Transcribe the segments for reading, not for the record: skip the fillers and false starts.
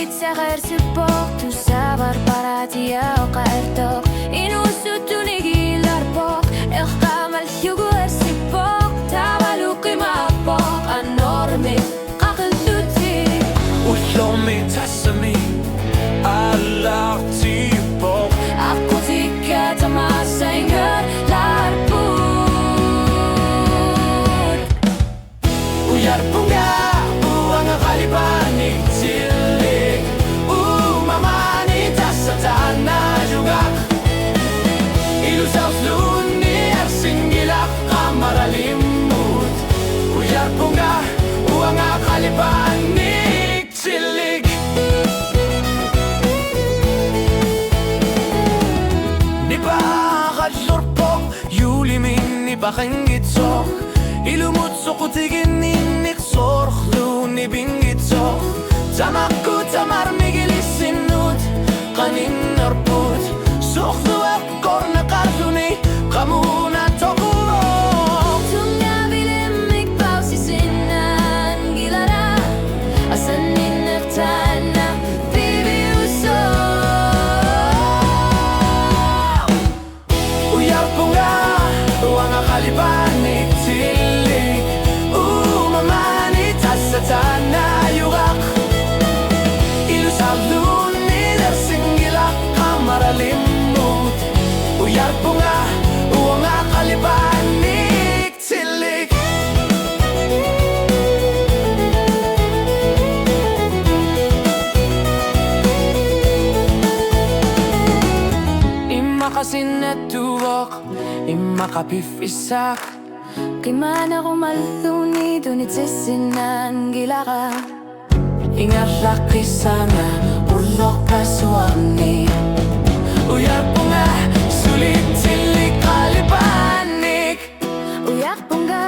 itseäger support tu sabar paratia oqartoq inusuttunigilarpoq eqqamal huguersippoq tavaluqimappoq anormi qaqiltuti ullomi tassami allartipoq aqutika tamasaingör larput uyarpunga uanga qalibani tilik mamani tassatana jugak ilusafluni arsingilak qamaralimut uyarpunga uanga qalibani tilik nibaqallorpoq yulimin nibaqangitsoq ilumutsoqutiginninniqsorqlu nibingitsoq tamakku tamarmigilissinut qaninnerput soqlu eqqorna qarluni qamuna toquoq tunga bilemmik pausisinnan gilara asanninnertana bibiuso uyarpunga uanga qalibani tilik mamani tassatana yugaq ilusavluni dersingila qamaralimut uyarpunga uanga qalibani tilik imaqasinatuvoq imaqapifisak qimana qumalluni tunitsissinnan gilara ingarraqisanga ulloqpasuarni uyarpunga sulitilik qalipanik uyaqpunga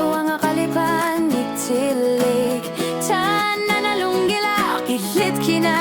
uanga qalipanik tilik tanana lungila qillitkina